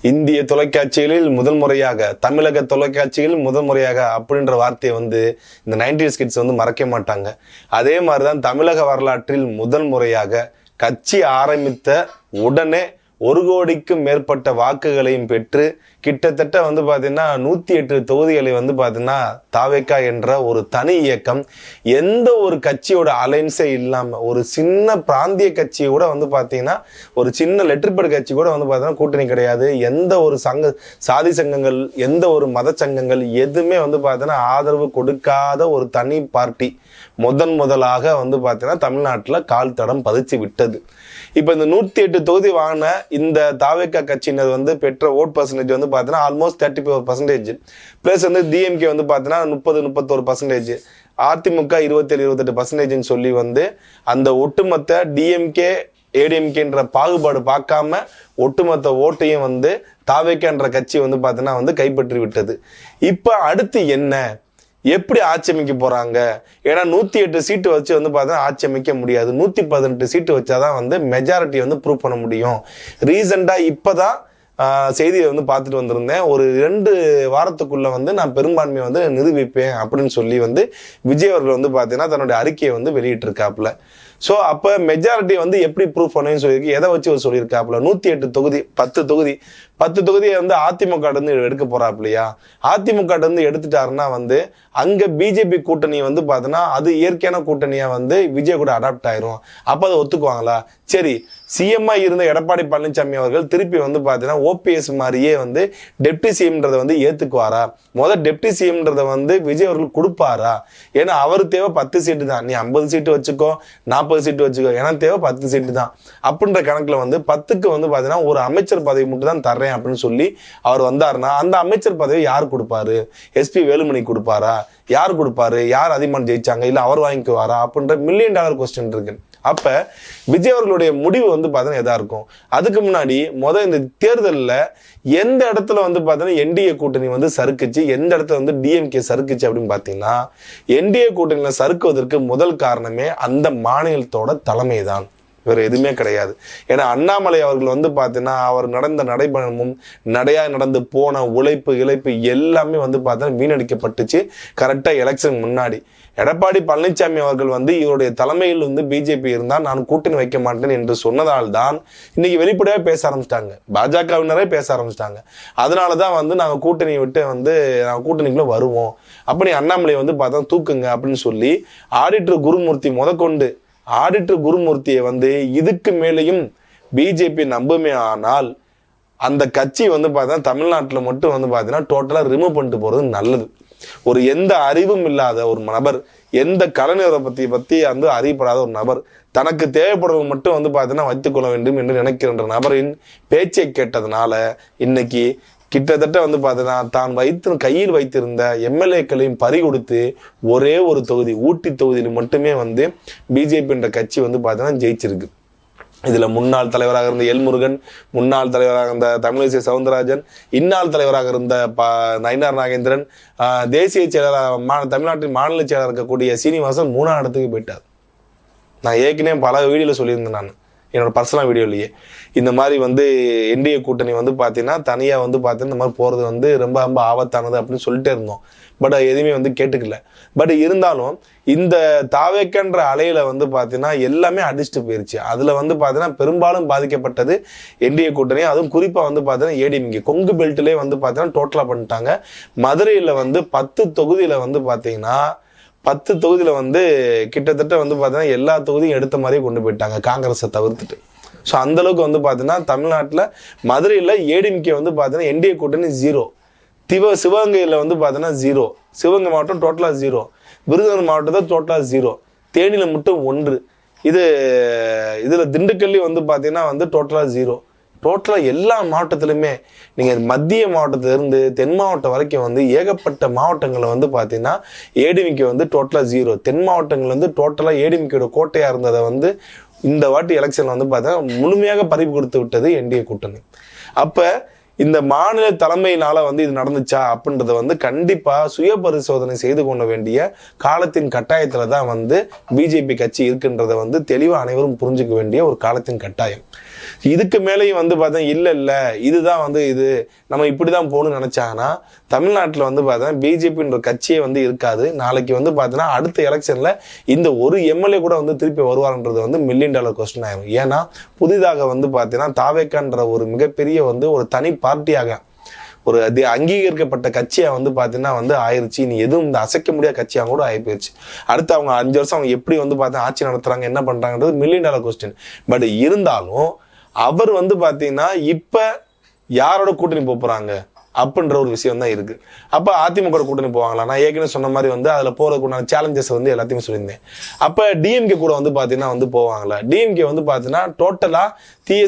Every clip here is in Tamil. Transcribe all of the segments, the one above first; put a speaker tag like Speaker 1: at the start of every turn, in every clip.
Speaker 1: இந்திய தொலைக்காட்சிகளில் முதல் முறையாக, தமிழக தொலைக்காட்சிகளில் முதல் முறையாக அப்படின்ற வார்த்தையை வந்து இந்த 90s கிட்ஸ் வந்து மறக்க மாட்டாங்க. அதே மாதிரிதான் தமிழக வரலாற்றில் முதல் முறையாக கட்சி ஆரம்பித்த உடனே 1 கோடிக்கும் மேற்பட்ட வாக்குகளையும் பெற்று கிட்டத்தட்ட வந்து பார்த்தீங்கன்னா 108 தொகுதிகளை வந்து பார்த்தீங்கன்னா தாவேக்கா என்ற ஒரு தனி இயக்கம், எந்த ஒரு கட்சியோட அலைன்ஸே இல்லாமல் ஒரு சின்ன பிராந்திய கட்சியை கூட வந்து பார்த்தீங்கன்னா ஒரு சின்ன லெட்டர்பேட் கட்சி கூட வந்து பார்த்தீங்கன்னா கூட்டணி கிடையாது. எந்த ஒரு சாதி சங்கங்கள், எந்த ஒரு மத சங்கங்கள் எதுவுமே வந்து பார்த்தீங்கன்னா ஆதரவு கொடுக்காத ஒரு தனி பார்ட்டி முதலாக வந்து பார்த்தீங்கன்னா தமிழ்நாட்டில் கால் தடம் பதிச்சு விட்டது. இப்போ இந்த 108 தொகுதி வாங்கின இந்த தாவேக்கா கட்சியினர் வந்து பெற்ற ஓட் பர்சன்டேஜ் வந்து பார்த்தீங்கன்னா ஆல்மோஸ்ட் 34%. ப்ளஸ் வந்து டிஎம்கே வந்து பார்த்தீங்கன்னா 30-31%, அதிமுக 27-28% சொல்லி வந்து அந்த ஒட்டுமொத்த டிஎம்கே ஏடிஎம்கேன்ற பாகுபாடு பார்க்காம ஒட்டுமொத்த ஓட்டையும் வந்து தாவேக்கான்ற கட்சி வந்து பார்த்தீங்கன்னா வந்து கைப்பற்றி விட்டது. இப்போ அடுத்து என்ன, எப்படி ஆட்சி அமைக்க போறாங்க? ஏன்னா 108 சீட்டு வச்சு வந்து பார்த்தா ஆட்சி அமைக்க முடியாது. 118 சீட்டு வச்சாதான் வந்து மெஜாரிட்டி வந்து ப்ரூவ் பண்ண முடியும். ரீசெண்டா இப்பதான் செய்தியை வந்து பார்த்துட்டு வந்திருந்தேன். ஒரு 2 வாரத்துக்குள்ள வந்து நான் பெரும்பான்மையை வந்து நிரூபிப்பேன் அப்படின்னு சொல்லி வந்து விஜய் அவர்கள் வந்து பார்த்தீங்கன்னா தன்னுடைய அறிக்கையை வந்து வெளியிட்டு இருக்காப்புல. ஸோ அப்போ மெஜாரிட்டி வந்து எப்படி ப்ரூவ் பண்ணுன்னு சொல்லியிருக்கு, எதை வச்சு அவர் சொல்லியிருக்காப்புல 108 தொகுதி 10 தொகுதியை வந்து அதிமுக இருந்து எடுக்க போறாப்லையா? அதிமுக இருந்து எடுத்துட்டாருன்னா வந்து அங்க பிஜேபி கூட்டணி வந்து பார்த்தோன்னா அது இயற்கையான கூட்டணியா வந்து விஜய் கூட அடாப்ட் ஆயிரும். அப்போ அதை ஒத்துக்குவாங்களா? சரி, சிஎம்ஐ இருந்த எடப்பாடி பழனிசாமி அவர்கள் திருப்பி வந்து பார்த்தீங்கன்னா ஓபிஎஸ் மாதிரியே வந்து டெப்டி சிஎம்ன்றதை வந்து ஏத்துக்குவாரா? டெப்டி சிஎம்ன்றதை வந்து விஜய் அவர்கள் கொடுப்பாரா? ஏன்னா அவர் தேவை 10 சீட்டு தான். நீ 50 சீட்டு வச்சுக்கோ, 40 சீட்டு வச்சுக்கோ, ஏன்னா தேவை 10 சீட்டு தான் அப்படின்ற கணக்குல வந்து 10க்கு வந்து பார்த்தீங்கன்னா ஒரு அமைச்சர் பதவி மட்டும் தான் தர்றேன் அப்படின்னு சொல்லி அவர் வந்தாருன்னா அந்த அமைச்சர் பதவி யார் கொடுப்பாரு? எஸ்பி வேலுமணி கொடுப்பாரா? யார் கொடுப்பாரு? யார் அதிகமாக ஜெயிச்சாங்க? இல்ல அவர் வாங்கிக்குவாரா? அப்படின்ற $1 மில்லியன் கொஸ்டின் இருக்கு. அப்ப விஜய் அவர்களுடைய முடிவு வந்து பார்த்தீங்கன்னா எதா இருக்கும்? அதுக்கு முன்னாடி இந்த தேர்தலில் எந்த இடத்துல வந்து பார்த்தீங்கன்னா என்டிஏ கூட்டணி வந்து சறுக்குச்சு, எந்த இடத்துல வந்து டிஎம்கே சறுக்குச்சு அப்படின்னு பார்த்தீங்கன்னா என்டிஏ கூட்டணியில சறுக்குவதற்கு முதல் காரணமே அந்த மாநிலத்தோட தலைமை தான், வேற எதுவுமே கிடையாது. ஏன்னா அண்ணாமலை அவர்கள் வந்து பார்த்தீங்கன்னா அவர் நடந்த நடைபயணமும் நடந்து போன இழைப்பு எல்லாமே வந்து பார்த்தீங்கன்னா வீணடிக்கப்பட்டுச்சு கரெக்டாக எலெக்ஷன் முன்னாடி. எடப்பாடி பழனிசாமி அவர்கள் வந்து இவருடைய தலைமையில் வந்து பிஜேபி இருந்தால் நான் கூட்டணி வைக்க மாட்டேன் என்று சொன்னதால் தான் இன்னைக்கு வெளிப்படையாக பேச ஆரம்பிச்சிட்டாங்க, பாஜகவினரே பேச ஆரம்பிச்சிட்டாங்க. அதனால தான் வந்து நாங்கள் கூட்டணியை விட்டு வந்து நாங்கள் கூட்டணிக்குள்ள வருவோம், அப்படி அண்ணாமலை வந்து பார்த்தா தூக்குங்க அப்படின்னு சொல்லி ஆடிட்டர் குருமூர்த்தியை வந்து இதுக்கு மேலேயும் பிஜேபி நம்புமே ஆனால் அந்த கட்சி வந்து பார்த்தா தமிழ்நாட்டில் மட்டும் வந்து பார்த்தீங்கன்னா டோட்டலாக ரிமூவ் பண்ணிட்டு போகிறது நல்லது. ஒரு எந்த அறிவும் இல்லாத ஒரு நபர், எந்த கலைஞரை பற்றி வந்து அறியப்படாத ஒரு நபர், தனக்கு தேவைப்படுறது மட்டும் வந்து பார்த்தீங்கன்னா வைத்துக்கொள்ள வேண்டும் என்று நினைக்கின்ற நபரின் பேச்சை கேட்டதுனால இன்னைக்கு கிட்டத்தட்ட வந்து பார்த்தீங்கன்னா தான் கையில் வைத்திருந்த எம்எல்ஏக்களையும் பறி கொடுத்து ஒரே ஒரு தொகுதி ஊட்டி தொகுதியில் மட்டுமே வந்து பிஜேபி என்ற கட்சி வந்து பார்த்தீங்கன்னா ஜெயிச்சிருக்கு. இதுல முன்னாள் தலைவராக இருந்த எல்முருகன், முன்னாள் தலைவராக இருந்த தமிழிசை சவுந்தரராஜன், இந்நாள் தலைவராக இருந்த நயினார் நாகேந்திரன், தேசிய செயலாளர் தமிழ்நாட்டின் மாநில செயலாளர் இருக்கக்கூடிய சீனிவாசன் 3ஆம் இடத்துக்கு போயிட்டார். நான் ஏற்கனவே பல வீடியோல சொல்லியிருந்தேன், நான் என்னோட பர்சனல் வீடியோலயே இந்த மாதிரி வந்து என்டிஏ கூட்டணி வந்து பார்த்தீங்கன்னா தனியாக வந்து பார்த்தீங்கன்னா இந்த மாதிரி போகிறது வந்து ரொம்ப ரொம்ப ஆபத்தானது அப்படின்னு சொல்லிட்டே இருந்தோம். பட் எதுவுமே வந்து கேட்டுக்கல. பட் இருந்தாலும் இந்த தாவேக்கன்ற அலையில வந்து பார்த்தீங்கன்னா எல்லாமே அடிச்சுட்டு போயிருச்சு. அதில் வந்து பார்த்தீங்கன்னா பெரும்பாலும் பாதிக்கப்பட்டது என்டிஏ கூட்டணி, அதுவும் குறிப்பாக வந்து பார்த்தீங்கன்னா ஏடிஎம்கே கொங்கு பெல்ட்லேயே வந்து பார்த்தீங்கன்னா டோட்டலாக பண்ணிட்டாங்க. மதுரையில் வந்து 10 தொகுதியில் வந்து பார்த்தீங்கன்னா 10 தொகுதியில் வந்து கிட்டத்தட்ட வந்து பார்த்தீங்கன்னா எல்லா தொகுதியும் எடுத்த மாதிரியே கொண்டு போயிட்டாங்க, காங்கிரஸை தவிர்த்துட்டு. ஸோ அந்தளவுக்கு வந்து பார்த்தீங்கன்னா தமிழ்நாட்டில் மதுரையில் ஏடிஎம்கே வந்து பார்த்தீங்கன்னா என்டிஏ கூட்டணி 0, சிவகங்கையில் வந்து பார்த்தீங்கன்னா 0, சிவகங்கை மாவட்டம் டோட்டலாக 0, விருதுநகர் மாவட்டத்தில் டோட்டலாக 0, தேனியில் மட்டும் 1, இதில் திண்டுக்கல்லையும் வந்து பார்த்தீங்கன்னா வந்து டோட்டலாக 0. டோட்டலாக எல்லா மாவட்டத்திலுமே நீங்கள் மத்திய மாவட்டத்திலிருந்து தென் மாவட்டம் வரைக்கும் வந்து ஏகப்பட்ட மாவட்டங்களில் வந்து பார்த்தீங்கன்னா ஏடிஎம்கே வந்து டோட்டலாக 0. தென் மாவட்டங்கள் வந்து டோட்டலாக ஏடிஎம்கேயோட கோட்டையாக இருந்ததை வந்து இந்த வாட்டி எலெக்ஷன் வந்து பார்த்தீங்கன்னா முழுமையாக பறிப்பு கொடுத்து விட்டது என்டிஏ கூட்டணி. அப்போ இந்த மாநில தலைமையினால வந்து இது நடந்துச்சா அப்படின்றத வந்து கண்டிப்பா சுய பரிசோதனை செய்து கொள்ள வேண்டிய காலத்தின் கட்டாயத்துல தான் வந்து பிஜேபி கட்சி இருக்குன்றத வந்து தெளிவா அனைவரும் புரிஞ்சுக்க வேண்டிய ஒரு காலத்தின் கட்டாயம். இதுக்கு மேலேயும் வந்து பார்த்தா இல்லை இதுதான் வந்து இது நம்ம இப்படிதான் போகணும்னு நினைச்சாங்கன்னா தமிழ்நாட்டில் வந்து பார்த்தா பிஜேபின்ற கட்சியே வந்து இருக்காது. நாளைக்கு வந்து பார்த்தீங்கன்னா அடுத்த எலெக்ஷன்ல இந்த ஒரு எம்எல்ஏ கூட வந்து திருப்பி வருவார்ன்றது வந்து $1 மில்லியன் கொஸ்டின் ஆயிரும். ஏன்னா புதிதாக வந்து பார்த்தீங்கன்னா தாவேக்கான்ற ஒரு மிகப்பெரிய வந்து ஒரு தனி பார்ட்டியாக ஒரு அங்கீகரிக்கப்பட்ட கட்சியா வந்து பார்த்தீங்கன்னா வந்து ஆயிடுச்சு. இனி எதுவும் இந்த அசைக்க முடியாத கட்சியாக கூட ஆகி போயிடுச்சு. அடுத்து அவங்க 5 வருஷம் அவங்க எப்படி வந்து பார்த்தா ஆட்சி நடத்துறாங்க, என்ன பண்றாங்கன்றது $1 மில்லியன் கொஸ்டின். பட் இருந்தாலும் அவர் வந்து பார்த்தீங்கன்னா இப்ப யாரோட கூட்டணி போறாங்க அப்படின்ற ஒரு விஷயம் தான் இருக்கு. அப்ப அதிமுக கூட்டணி போவாங்களா? நான் ஏற்கனவே சொன்ன மாதிரி வந்து அதுல போறதுக்குண்டான சேலஞ்சஸ் வந்து எல்லாத்தையுமே சொல்லியிருந்தேன். அப்ப டிஎம்கே கூட வந்து பாத்தீங்கன்னா வந்து போவாங்களா? டிஎம்கே வந்து பாத்தீங்கன்னா டோட்டலா தீய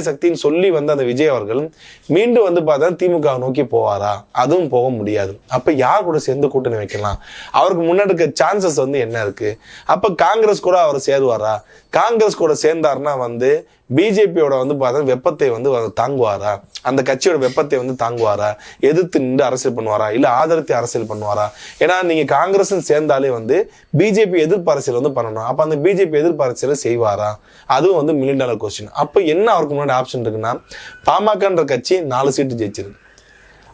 Speaker 1: சக்தின்னு சொல்லி வந்து அந்த விஜய் அவர்கள் மீண்டும் வந்து பார்த்தா திமுக நோக்கி போவாரா? அதுவும் போக முடியாது. அப்ப யார் கூட சேர்ந்து கூட்டணி வைக்கலாம்? அவருக்கு முன்னாடி இருக்க சான்சஸ் வந்து என்ன இருக்கு? அப்ப காங்கிரஸ் கூட அவர் சேருவாரா? காங்கிரஸ் கூட சேர்ந்தாருன்னா வந்து பிஜேபியோட வந்து பார்த்தா வெப்பத்தை வந்து தாங்குவாரா? அந்த கட்சியோட வெப்பத்தை வந்து தாங்குவாரா? எதிர்த்து நின்று அரசியல் பண்ணுவாரா? இல்ல ஆதரித்து அரசியல் பண்ணுவாரா? ஏன்னா நீங்க காங்கிரஸ் சேர்ந்தாலே வந்து பிஜேபி எதிர்ப்பு அரசியல் வந்து பண்ணணும். அப்ப அந்த பிஜேபி எதிர்ப்பு அரசியலை செய்வாரா? அதுவும் வந்து $1 மில்லியன் கொஸ்டின். அப்ப என்ன அவருக்கு முன்னாடி ஆப்ஷன் இருக்குன்னா, பாமகன்ற கட்சி 4 சீட்டு ஜெயிச்சிருக்கு.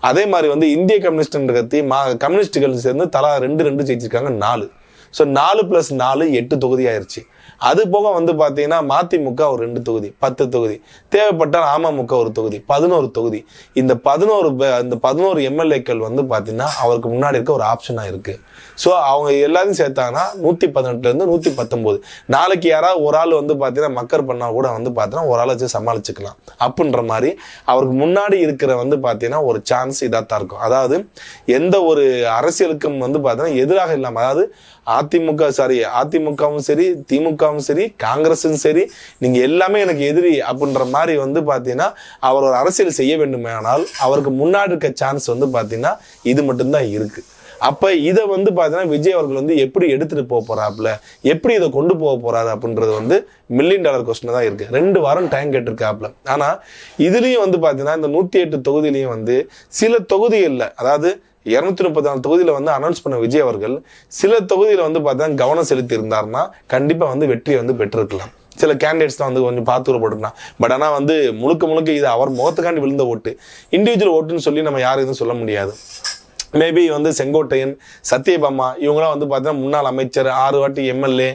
Speaker 1: அதே மாதிரி வந்து இந்திய கம்யூனிஸ்ட் கட்சி கம்யூனிஸ்டுகள் சேர்ந்து தலா 2 ஜெயிச்சிருக்காங்க 4. ஸோ 4 + 4 8 தொகுதி ஆயிடுச்சு. அது போக வந்து பார்த்தீங்கன்னா மதிமுக ஒரு 2 தொகுதி 10 தொகுதி, தேவைப்பட்டால் அமமுக ஒரு தொகுதி 11 தொகுதி. இந்த 11 எம்எல்ஏக்கள் வந்து பார்த்தீங்கன்னா அவருக்கு முன்னாடி இருக்க ஒரு ஆப்ஷனாக இருக்கு. ஸோ அவங்க எல்லாத்தையும் சேர்த்தாங்கன்னா 118 119. நாளைக்கு யாராவது ஒரு ஆள் வந்து பார்த்தீங்கன்னா மக்கர் பண்ணா கூட வந்து பார்த்தீங்கன்னா ஒரு ஆள் வச்சு சமாளிச்சுக்கலாம் அப்படின்ற மாதிரி அவருக்கு முன்னாடி இருக்கிற வந்து பார்த்தீங்கன்னா ஒரு சான்ஸ் இதாத்தான் இருக்கும். அதாவது எந்த ஒரு அரசியலுக்கும் வந்து பார்த்தீங்கன்னா எதிராக இல்லாமல், அதாவது அதிமுகவும் சரி திமுகவும் சரி காங்கிரஸும் சரி நீங்க எல்லாமே எனக்கு எதிரி அப்படின்ற மாதிரி வந்து பாத்தீங்கன்னா அவர் ஒரு அரசியல் செய்ய வேண்டுமானால் அவருக்கு முன்னாடி இருக்க சான்ஸ் வந்து பாத்தீங்கன்னா இது மட்டும்தான் இருக்கு. அப்ப இதை வந்து பாத்தீங்கன்னா விஜய் அவர்கள் வந்து எப்படி எடுத்துட்டு போறாப்புல, எப்படி இதை கொண்டு போறாரு அப்படின்றது வந்து $1 மில்லியன் கொஸ்டின் தான் இருக்கு. 2 வாரம் டைம் கேட்டிருக்காப்புல. ஆனா இதுலயும் வந்து பாத்தீங்கன்னா இந்த 108 தொகுதியிலையும் வந்து சில தொகுதிகள்ல, அதாவது 234 தொகுதியில வந்து அனௌன்ஸ் பண்ண விஜய் அவர்கள் சில தொகுதியில வந்து பார்த்தா கவனம் செலுத்தி இருந்தாருன்னா கண்டிப்பா வந்து வெற்றியை வந்து பெற்றிருக்கலாம். சில கேண்டிடேட்ஸ் தான் வந்து கொஞ்சம் பார்த்து போட்டுக்கலாம். பட் ஆனா வந்து முழுக்க இது அவர் முகத்துக்காண்டி விழுந்த ஓட்டு, இண்டிவிஜுவல் ஓட்டுன்னு சொல்லி நம்ம யாரும் எதுவும் சொல்ல முடியாது. மேபி வந்து செங்கோட்டையன், சத்யபாமா இவங்களாம் வந்து பார்த்தீங்கன்னா முன்னாள் அமைச்சர், 6 வாட்டி எம்எல்ஏ,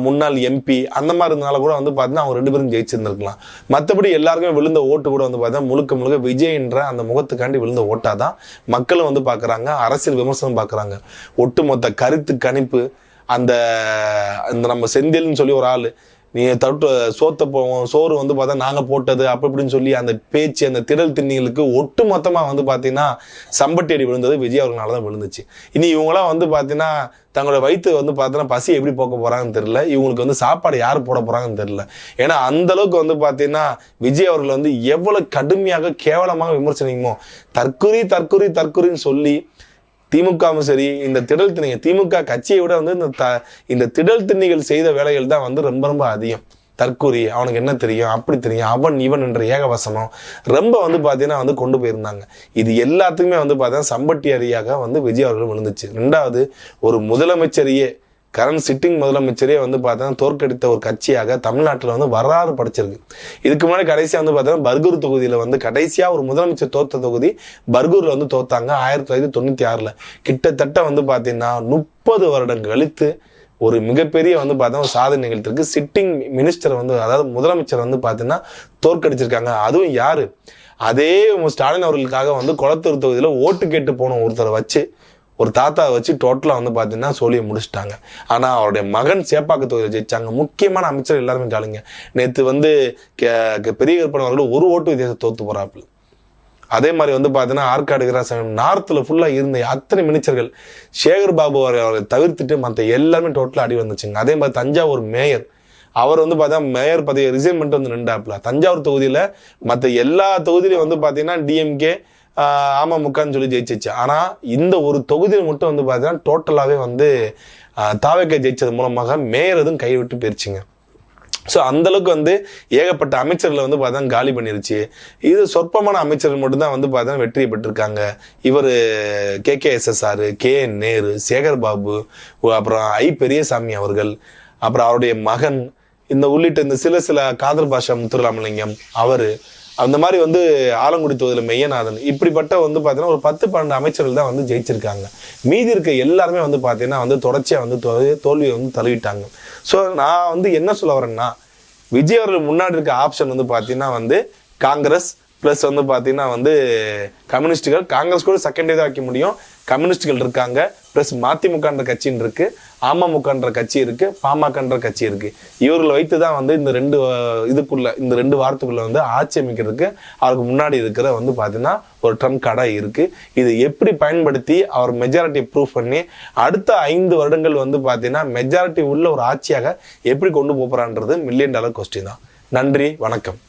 Speaker 1: முன்னாள் எம்பி அந்த மாதிரி இருந்தனால கூட வந்து பார்த்தீங்கன்னா அவங்க 2 பேரும் ஜெயிச்சிருந்திருக்கலாம். மற்றபடி எல்லாருக்குமே விழுந்த ஓட்டு கூட வந்து பார்த்தீங்கன்னா முழுக்க விஜய்ன்ற அந்த முகத்துக்காண்டி விழுந்த ஓட்டாதான் மக்களும் வந்து பார்க்குறாங்க, அரசியல் விமர்சனம் பார்க்குறாங்க. ஒட்டுமொத்த கருத்து கணிப்பு அந்த நம்ம செந்தில்னு சொல்லி ஒரு ஆள், நீ சோத்த போவோம், சோறு வந்து பார்த்தா நாங்க போட்டது அப்படி இப்படின்னு சொல்லி அந்த பேச்சு, அந்த திடல் திண்ணிகளுக்கு ஒட்டு மொத்தமா வந்து பாத்தீங்கன்னா சம்பட்டி அடி விழுந்தது விஜய் அவர்களாலதான் விழுந்துச்சு. இனி இவங்களாம் வந்து பாத்தீங்கன்னா தங்களோட வயிற்று வந்து பார்த்தீங்கன்னா பசி எப்படி போக்க போறாங்கன்னு தெரியல, இவங்களுக்கு வந்து சாப்பாடு யார் போட போறாங்கன்னு தெரியல. ஏன்னா அந்த அளவுக்கு வந்து பாத்தீங்கன்னா விஜய் அவர்கள் வந்து எவ்வளவு கடுமையாக கேவலமாக விமர்சனமோ, தற்குறின்னு சொல்லி திமுகவும் சரி இந்த திடல் திணிகள், திமுக கட்சியை விட வந்து இந்த திடல் திணிகள் செய்த வேலைகள் தான் வந்து ரொம்ப அதிகம். தற்கூரி, அவனுக்கு என்ன தெரியும், அப்படி தெரியும், அவன் இவன் என்ற ஏகவசனம் ரொம்ப வந்து பார்த்தீங்கன்னா வந்து கொண்டு போயிருந்தாங்க. இது எல்லாத்துக்குமே வந்து பார்த்தீங்கன்னா சம்பட்டி அடியாக வந்து விஜய் அவர்கள் விழுந்துச்சு. 2வது ஒரு முதலமைச்சரையே, கரண்ட் சிட்டிங் முதலமைச்சரே வந்து பார்த்தீங்கன்னா தோற்கடித்த ஒரு கட்சியாக தமிழ்நாட்டில் வந்து வரலாறு படைச்சிருக்கு. இதுக்கு முன்னாடி கடைசியாக வந்து பார்த்தீங்கன்னா பர்கூர் தொகுதியில் வந்து கடைசியாக ஒரு முதலமைச்சர் தோத்த தொகுதி பர்கூரில் வந்து தோத்தாங்க 1996. கிட்டத்தட்ட வந்து பார்த்தீங்கன்னா 30 வருடங்கள் கழித்து ஒரு மிகப்பெரிய வந்து பார்த்தா சாதனை நிகழ்த்திருக்கு. சிட்டிங் மினிஸ்டர் வந்து, அதாவது முதலமைச்சர் வந்து பார்த்தீங்கன்னா தோற்கடிச்சிருக்காங்க. அதுவும் யாரு? அதே ஸ்டாலின் அவர்களுக்காக வந்து கொளத்தூர் தொகுதியில் ஓட்டு கேட்டு போன ஒருத்தரை வச்சு, ஒரு தாத்தாவை வச்சு டோட்டலாக வந்து பார்த்தீங்கன்னா சோழியை முடிச்சிட்டாங்க. ஆனால் அவருடைய மகன் சேப்பாக்கு தொகுதியில் ஜெயிச்சாங்க. முக்கியமான அமைச்சர் எல்லாருமே காலிங்க. நேற்று வந்து பெரிய கருப்பன் அவர்கள் 1 ஓட்டு வித்தியாசம் தோத்து போறாப்புல. அதே மாதிரி வந்து பார்த்தீங்கன்னா ஆற்காடு நார்த்தில் ஃபுல்லாக இருந்த அத்தனை மினிஸ்டர்கள் சேகர் பாபு அவரை தவிர்த்துட்டு மற்ற எல்லாருமே டோட்டலாக அடி வந்துச்சுங்க. அதே மாதிரி தஞ்சாவூர் மேயர், அவர் வந்து பார்த்தா மேயர் பதவியை ரிசைன் பண்ணிட்டு வந்து நின்றாப்புல. தஞ்சாவூர் தொகுதியில் மற்ற எல்லா தொகுதியிலையும் வந்து பார்த்தீங்கன்னா டிஎம்கே அமமுகன்னு சொல்லி ஜெயிச்சிச்சு. ஆனால் இந்த ஒரு தொகுதியில் மட்டும் வந்து பார்த்தீங்கன்னா டோட்டலாகவே வந்து தாவேக்கா ஜெயிச்சது மூலமாக மேயர் எதுவும் கைவிட்டு போயிருச்சுங்க. ஸோ அந்தளவுக்கு வந்து ஏகப்பட்ட அமைச்சர்களை வந்து பார்த்தா காலி பண்ணிருச்சு. இது சொற்பமான அமைச்சர்கள் மட்டும்தான் வந்து பார்த்தா வெற்றியை பெற்றிருக்காங்க. இவர் KKSSR, KN நேரு, சேகர் பாபு, அப்புறம் பெரியசாமி அவர்கள், அப்புறம் அவருடைய மகன், இந்த உள்ளிட்ட இந்த சில காதர் பாஷா முத்துராமலிங்கம் அவரு அந்த மாதிரி வந்து ஆலங்குடி தொகுதியில் மெய்யநாதன் இப்படிப்பட்ட வந்து பார்த்தீங்கன்னா ஒரு 10-12 அமைச்சர்கள் தான் வந்து ஜெயிச்சிருக்காங்க. மீதி இருக்க எல்லாருமே வந்து பார்த்தீங்கன்னா வந்து தொடர்ச்சியாக வந்து தோல்வியை வந்து தழுவிட்டாங்க. ஸோ நான் வந்து என்ன சொல்ல வரேன்னா, விஜய் அவர்கள் முன்னாடி இருக்க ஆப்ஷன் வந்து பார்த்தீங்கன்னா வந்து காங்கிரஸ் ப்ளஸ் வந்து பார்த்தீங்கன்னா வந்து கம்யூனிஸ்டுகள். காங்கிரஸ் கூட செகண்டே தான் வைக்க முடியும். கம்யூனிஸ்டுகள் இருக்காங்க, ப்ளஸ் மதிமுகன்ற கட்சின்னு இருக்கு, அமமுகன்ற கட்சி இருக்கு, பாமகன்ற கட்சி இருக்கு. இவர்களை வைத்து தான் வந்து இந்த இந்த 2 வாரத்துக்குள்ள வந்து ஆட்சி அமைக்கிறதுக்கு அவருக்கு முன்னாடி இருக்கிற வந்து பார்த்தீங்கன்னா ஒரு ட்ரம்ப் கடை இருக்கு. இது எப்படி பயன்படுத்தி அவர் மெஜாரிட்டி ப்ரூவ் பண்ணி அடுத்த 5 வருடங்கள் வந்து பார்த்தீங்கன்னா மெஜாரிட்டி உள்ள ஒரு ஆட்சியாக எப்படி கொண்டு போறான்றது $1 மில்லியன் கொஸ்டின் தான். நன்றி, வணக்கம்.